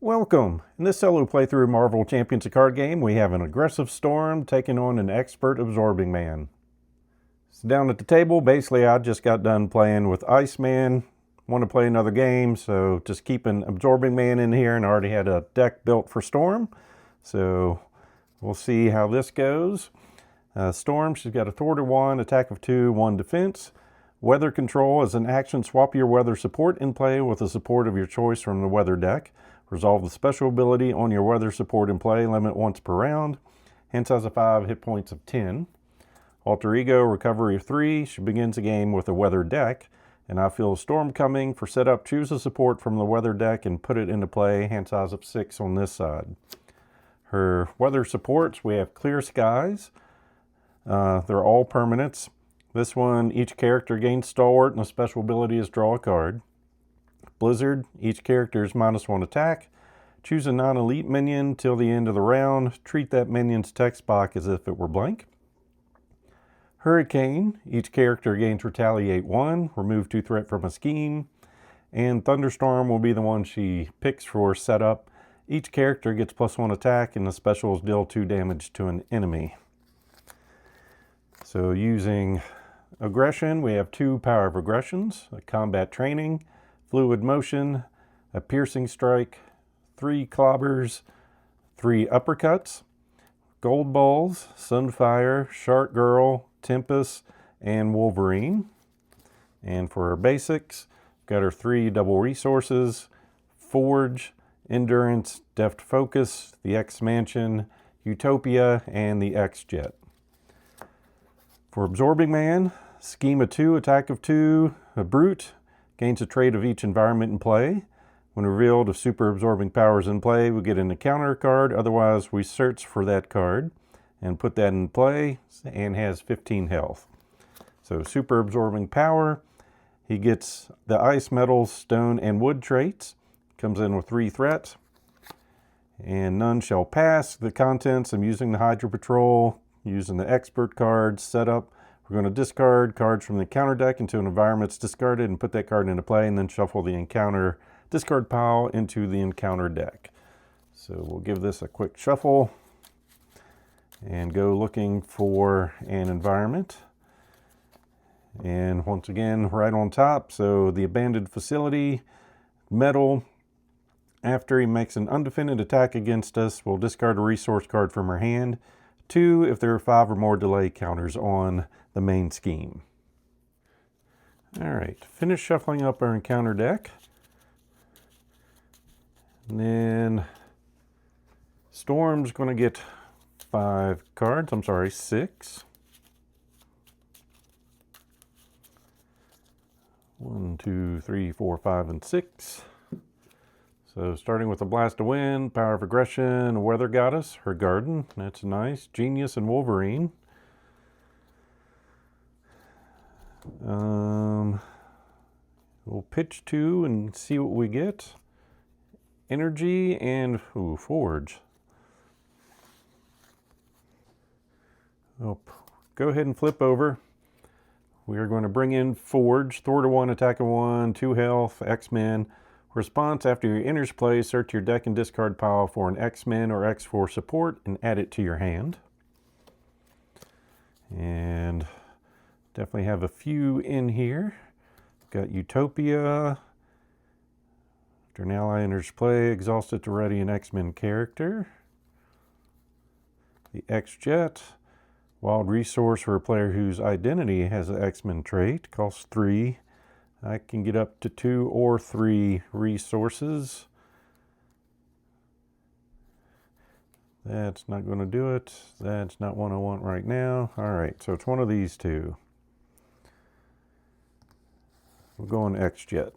Welcome! In this solo playthrough Marvel Champions of Card game, we have an aggressive Storm taking on an expert Absorbing Man. So down at the table, basically I just got done playing with Iceman. Want to play another game, so just keeping Absorbing Man in here, and I already had a deck built for Storm. So we'll see how this goes. Storm, she's got a Thwart of 1, attack of 2, 1 defense. Weather control is an action. Swap your weather support in play with a support of your choice from the weather deck. Resolve the special ability on your weather support in play, limit once per round. Hand size of 5, hit points of 10. Alter Ego, recovery of 3. She begins the game with a weather deck. And I feel a storm coming. For setup, choose a support from the weather deck and put it into play. Hand size of 6 on this side. Her weather supports, we have Clear Skies. They're all permanents. This one, each character gains Stalwart, and the special ability is draw a card. Blizzard, each character is -1 attack. Choose a non-elite minion till the end of the round. Treat that minion's text box as if it were blank. Hurricane, each character gains Retaliate 1. Remove 2 threat from a scheme. And Thunderstorm will be the one she picks for setup. Each character gets +1 attack, and the specials deal 2 damage to an enemy. So using aggression, we have 2 power of aggressions, a combat training, fluid motion, a piercing strike, 3 clobbers, 3 uppercuts, gold balls, sunfire, shark girl, tempest, and wolverine. And for our basics, got our 3 double resources, forge, endurance, deft focus, the X-Mansion, utopia, and the X-Jet. For Absorbing Man, scheme of 2, attack of 2, a brute, gains a trait of each environment in play. When revealed, if super absorbing power is in play, we get an encounter card. Otherwise, we search for that card and put that in play, and has 15 health. So super absorbing power, he gets the ice, metal, stone, and wood traits. Comes in with 3 threats. And none shall pass. The contents, I'm using the Hydra Patrol, using the expert cards, setup. We're going to discard cards from the encounter deck until an environment's discarded and put that card into play, and then shuffle the encounter discard pile into the encounter deck. So we'll give this a quick shuffle and go looking for an environment. And once again, right on top, so the abandoned facility, metal. After he makes an undefended attack against us, we'll discard a resource card from our hand. 2 if there are 5 or more delay counters on the main scheme. All right, finish shuffling up our encounter deck. And then Storm's going to get 5 cards. I'm sorry, 6. 1, 2, 3, 4, 5, and 6. So starting with a Blast of Wind, Power of Aggression, a Weather Goddess, her garden, that's nice. Genius and Wolverine. We'll pitch 2 and see what we get. Energy and Forge. Oh, go ahead and flip over. We are going to bring in Forge, Thwart of 1, attack of 1, 2 health, X-Men. Response, after your enters play, search your deck and discard pile for an X-Men or X4 support and add it to your hand. And definitely have a few in here. Got Utopia. After an ally enters play, exhaust it to ready an X-Men character. The X-Jet. Wild resource for a player whose identity has an X-Men trait. Costs 3. I can get up to 2 or 3 resources. That's not going to do it. That's not one I want right now. All right, so it's one of these 2. We'll go on X-Jet.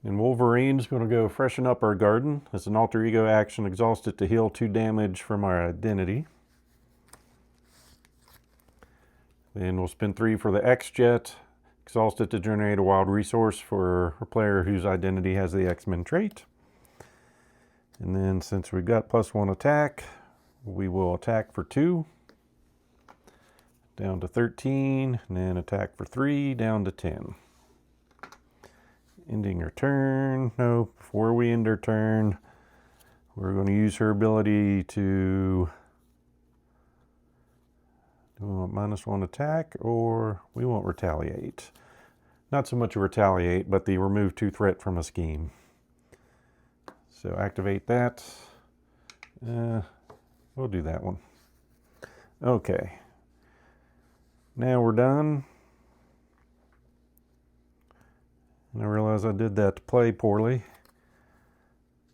And Wolverine's going to go freshen up our garden. As an alter ego action, exhaust it to heal 2 damage from our identity. Then we'll spend 3 for the X-Jet. Exhaust it to generate a wild resource for a player whose identity has the X-Men trait. And then since we've got +1 attack, we will attack for 2, down to 13, and then attack for 3, down to 10. Ending her turn. No, before we end her turn, we're going to use her ability to do we want -1 attack, or we won't retaliate. Not so much a retaliate, but the remove 2 threat from a scheme. So activate that. We'll do that one. Okay. Now we're done. And I realize I did that to play poorly.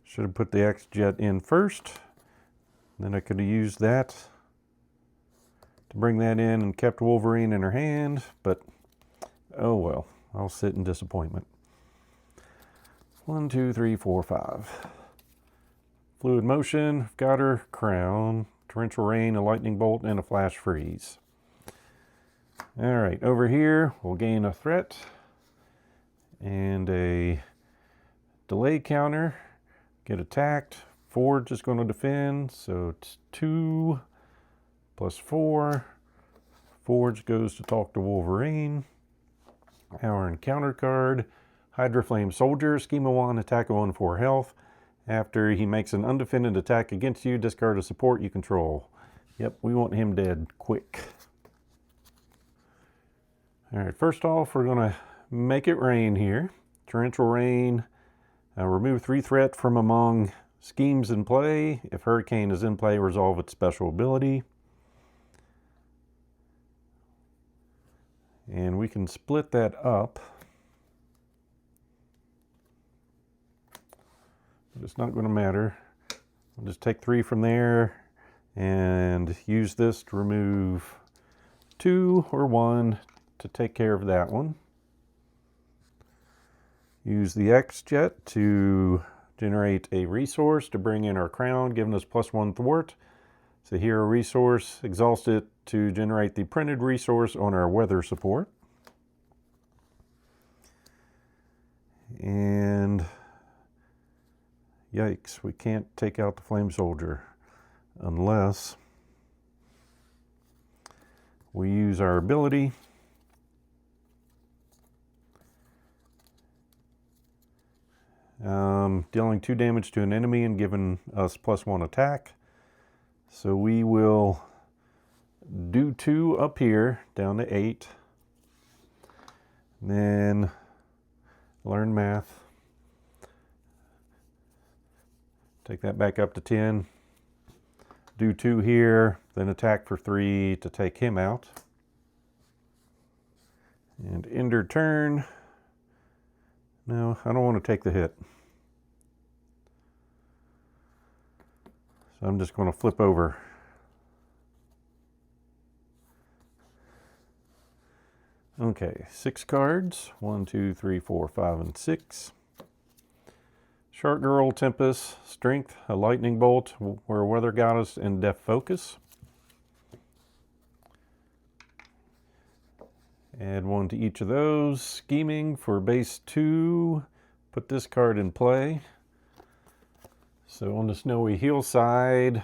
Should have put the X-Jet in first. Then I could have used that to bring that in and kept Wolverine in her hand, but oh well, I'll sit in disappointment. 1, 2, 3, 4, 5. Fluid motion, got her crown, torrential rain, a lightning bolt, and a flash freeze. All right, over here we'll gain a threat and a delay counter. Get attacked. Forge is going to defend, so it's 2 plus 4. Forge goes to talk to Wolverine. Our encounter card, Hydra Flame Soldier, scheme of 1, attack of 1 for health. After he makes an undefended attack against you, discard a support you control. Yep, we want him dead quick. All right, first off, we're going to make it rain here. Torrential rain, remove 3 threat from among schemes in play. If Hurricane is in play, resolve its special ability. And we can split that up. But it's not going to matter. We'll just take 3 from there and use this to remove 2 or 1 to take care of that one. Use the X-Jet to generate a resource to bring in our crown, giving us +1 thwart. It's a hero resource. Exhaust it to generate the printed resource on our weather support. And yikes, we can't take out the Flame Soldier unless we use our ability. Dealing 2 damage to an enemy and giving us +1 attack. So we will do 2 up here, down to 8. Then learn math. Take that back up to 10. Do 2 here, then attack for 3 to take him out. And end her turn. No, I don't want to take the hit. So I'm just going to flip over. Okay, 6 cards. 1, 2, 3, 4, 5, and 6. Shark Girl, Tempest, Strength, a Lightning Bolt, we're a Weather Goddess, and Death Focus. Add 1 to each of those. Scheming for base 2. Put this card in play. So on the Snowy Heel side,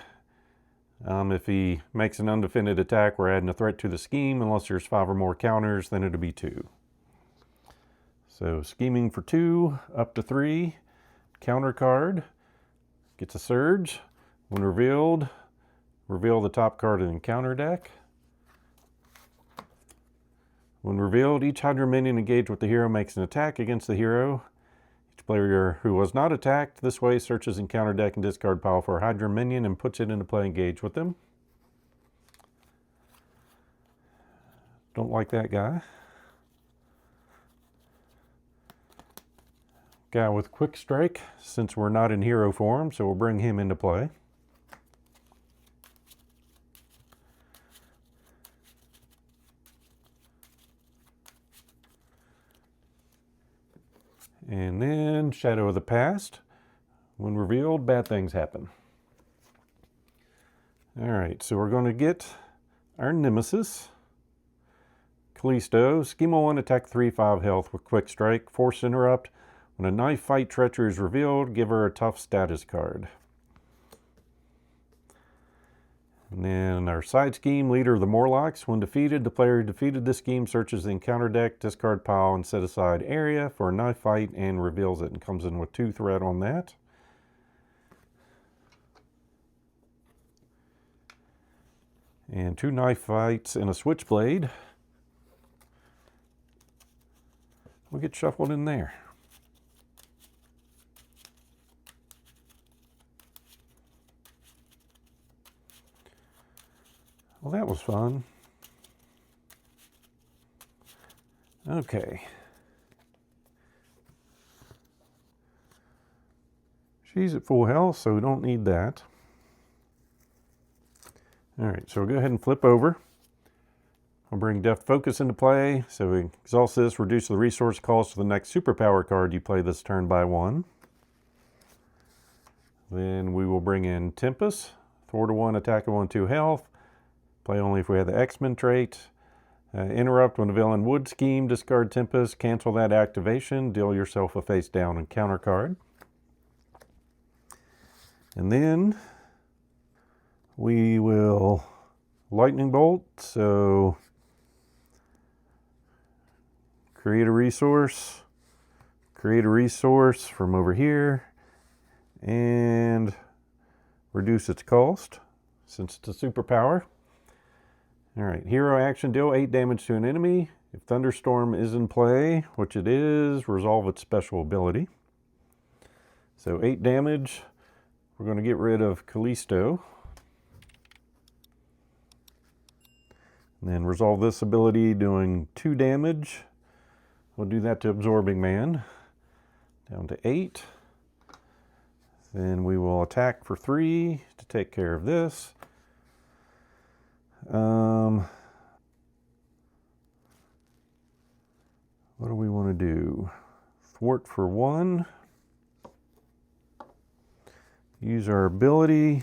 if he makes an undefended attack, we're adding a threat to the scheme. Unless there's 5 or more counters, then it'll be 2. So scheming for 2, up to 3. Counter card gets a surge. When revealed, reveal the top card in the encounter deck. When revealed, each Hydra minion engaged with the hero makes an attack against the hero. Each player who was not attacked this way searches encounter deck and discard pile for a Hydra minion and puts it into play engaged with them. Don't like that guy. Guy with Quick Strike, since we're not in hero form, so we'll bring him into play. And then Shadow of the Past. When revealed, bad things happen. All right, so we're going to get our Nemesis. Callisto, Schema 1, attack 3, 5 health with Quick Strike. Force Interrupt. When a Knife Fight Treachery is revealed, give her a tough status card. And then our side scheme, Leader of the Morlocks. When defeated, the player who defeated this scheme searches the encounter deck, discard pile, and set aside area for a knife fight and reveals it, and comes in with 2 threat on that. And 2 knife fights and a switchblade will get shuffled in there. Well, that was fun. Okay. She's at full health, so we don't need that. All right, so we'll go ahead and flip over. I'll bring Deft Focus into play. So we exhaust this, reduce the resource cost for the next superpower card you play this turn by 1. Then we will bring in Tempest, thwart a 1, attack a 1/2 health. Play only if we have the X-Men trait. Interrupt when the villain would scheme, discard Tempest, cancel that activation, deal yourself a face down and counter card. And then we will Lightning Bolt, so create a resource from over here, and reduce its cost since it's a superpower. All right, hero action, deal 8 damage to an enemy. If Thunderstorm is in play, which it is, resolve its special ability. So 8 damage. We're going to get rid of Callisto. And then resolve this ability, doing 2 damage. We'll do that to Absorbing Man. Down to 8. Then we will attack for 3 to take care of this. What do we want to do? Thwart for 1. Use our ability.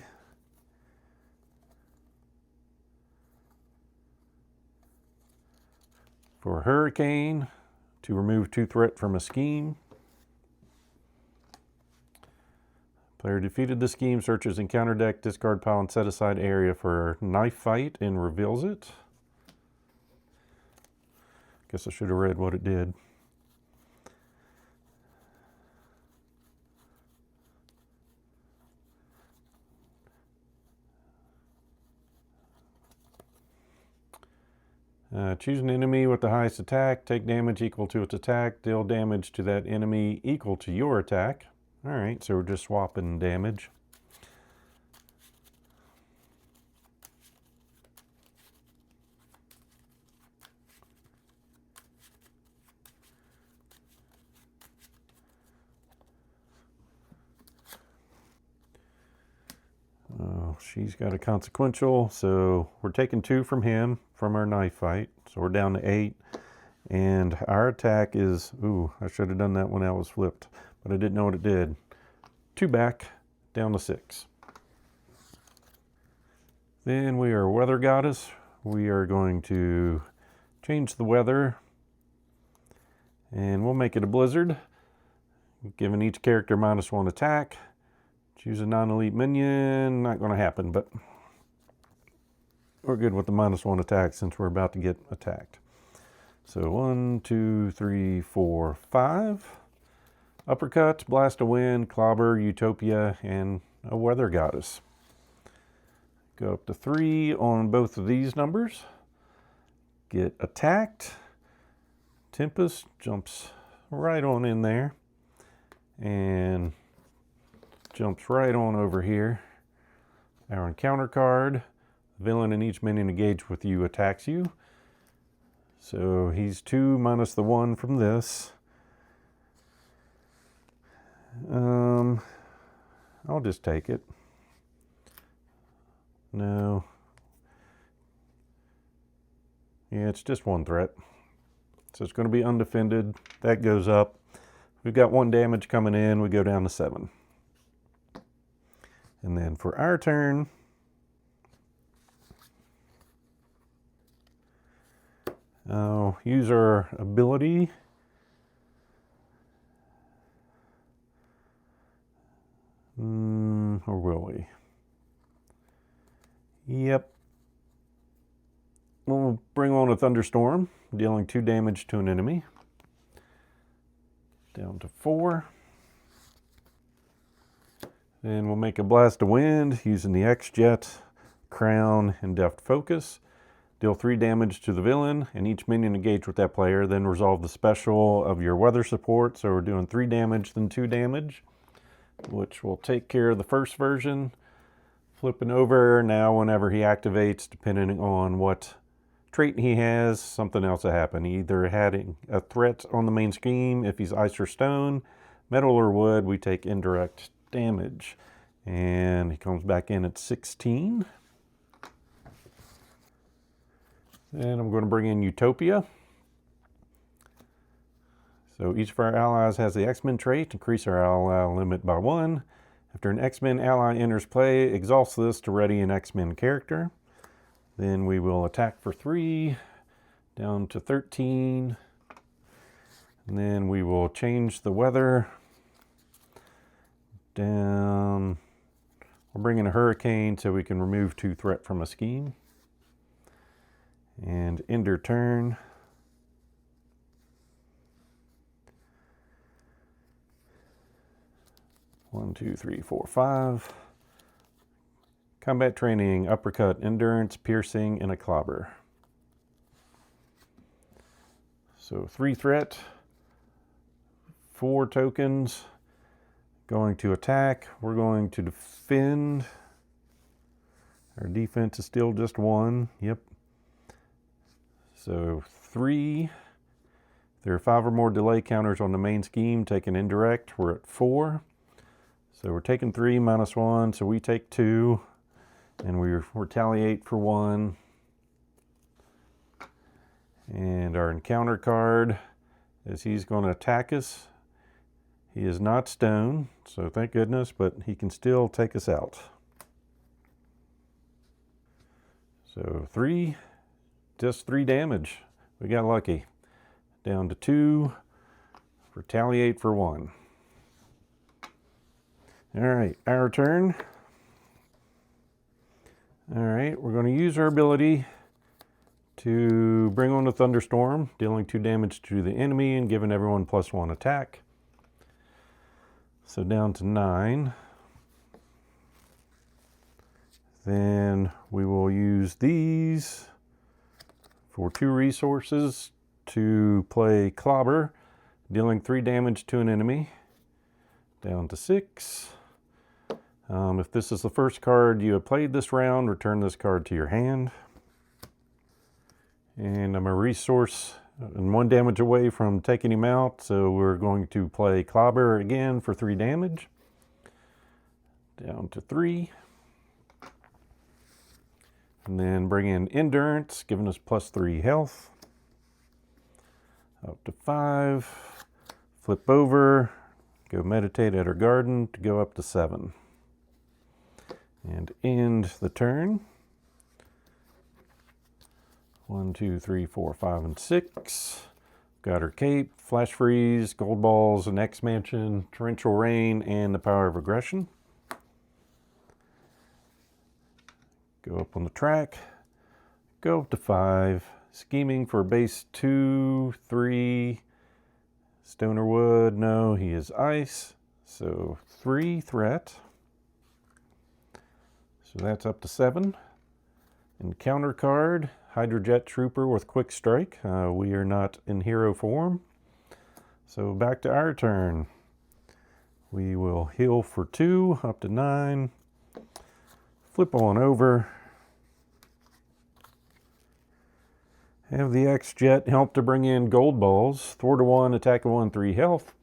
For Hurricane to remove 2 threat from a scheme. Player defeated the scheme, searches encounter deck, discard pile, and set aside area for knife fight and reveals it. Guess I should have read what it did. Choose an enemy with the highest attack, take damage equal to its attack, deal damage to that enemy equal to your attack. All right, so we're just swapping damage. Oh, she's got a consequential, so we're taking 2 from him from our knife fight. So we're down to 8. And our attack is, ooh, I should have done that when I was flipped, but I didn't know what it did. 2 back, down to 6. Then we are Weather Goddess. We are going to change the weather, and we'll make it a blizzard, giving each character -1 attack. Choose a non-elite minion, not going to happen, but we're good with the -1 attack since we're about to get attacked. So 1, 2, 3, 4, 5. Uppercut, Blast of Wind, Clobber, Utopia, and a Weather Goddess. Go up to 3 on both of these numbers. Get attacked. Tempest jumps right on in there. And jumps right on over here. Our encounter card. The villain in each minion engaged with you attacks you. So he's 2 minus the 1 from this. I'll just take it. No. Yeah, it's just 1 threat. So it's going to be undefended. That goes up. We've got 1 damage coming in. We go down to 7. And then for our turn, I'll use our ability. Or will we? Yep. we'll bring on a thunderstorm, dealing 2 damage to an enemy. Down to 4. Then we'll make a blast of wind using the X-Jet, crown, and deft focus. Deal 3 damage to the villain, and each minion engaged with that player. Then resolve the special of your weather support. So we're doing 3 damage, then 2 damage, which will take care of the first version. Flipping over, now whenever he activates, depending on what trait he has, something else will happen. He either had a threat on the main scheme. If he's ice or stone, metal or wood, we take indirect damage. And he comes back in at 16. And I'm going to bring in Utopia. So each of our allies has the X-Men trait, increase our ally limit by 1. After an X-Men ally enters play, exhaust this to ready an X-Men character. Then we will attack for 3, down to 13. And then we will change the weather down. We'll bring in a hurricane so we can remove 2 threat from a scheme. And end your turn. One, two, three, four, 5. Combat training, uppercut, endurance, piercing, and a clobber. So 3 threat, 4 tokens. Going to attack. We're going to defend. Our defense is still just 1. Yep. So 3. There are 5 or more delay counters on the main scheme. Take an indirect. We're at 4. So we're taking 3 minus 1. So we take 2. And we retaliate for 1. And our encounter card is he's going to attack us. He is not stone, so thank goodness, but he can still take us out. So 3. Just 3 damage. We got lucky. Down to 2. Retaliate for 1. All right, our turn. All right, we're going to use our ability to bring on a thunderstorm, dealing 2 damage to the enemy and giving everyone +1 attack. So down to 9. Then we will use these for 2 resources to play Clobber, dealing 3 damage to an enemy. Down to 6. If this is the first card you have played this round, return this card to your hand. And I'm a resource and 1 damage away from taking him out, so we're going to play Clobber again for 3 damage. Down to 3. And then bring in Endurance, giving us +3 health. Up to 5. Flip over, go meditate at our garden to go up to 7. And end the turn. 1, 2, 3, 4, 5, and 6. Got her cape, flash freeze, gold balls, an X mansion, torrential rain, and the power of aggression. Go up on the track. Go up to 5. Scheming for base 2, 3. Stone or wood? No, he is ice. So 3 threat. So that's up to 7. Encounter card, Hydrojet Trooper with Quick Strike. We are not in hero form. So back to our turn. We will heal for 2, up to 9. Flip on over. Have the X-Jet help to bring in gold balls. Thwart a 1, attack a 1, 3 health.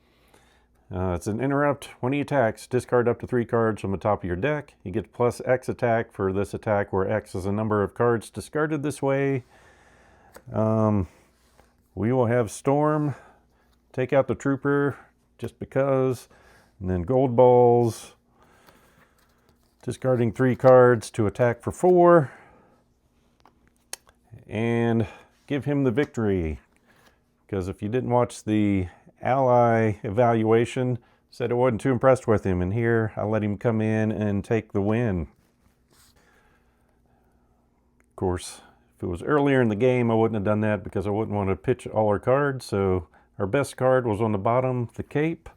It's an interrupt. When he attacks, discard up to 3 cards from the top of your deck. You get +X attack for this attack, where X is a number of cards discarded this way. We will have Storm take out the Trooper just because. And then gold balls. Discarding 3 cards to attack for 4. And give him the victory. Because if you didn't watch the ally evaluation, said I wasn't too impressed with him, and here I let him come in and take the win. Of course, If it was earlier in the game, I wouldn't have done that because I wouldn't want to pitch all our cards. So our best card was on the bottom, the Cape.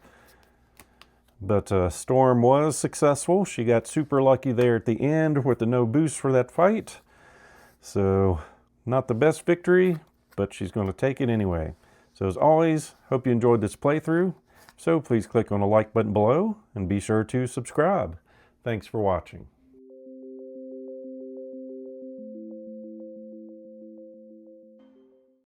But Storm was successful. She got super lucky there at the end with the no boost for that fight. So not the best victory, but she's going to take it anyway. So as always, hope you enjoyed this playthrough. So please click on the like button below and be sure to subscribe. Thanks for watching.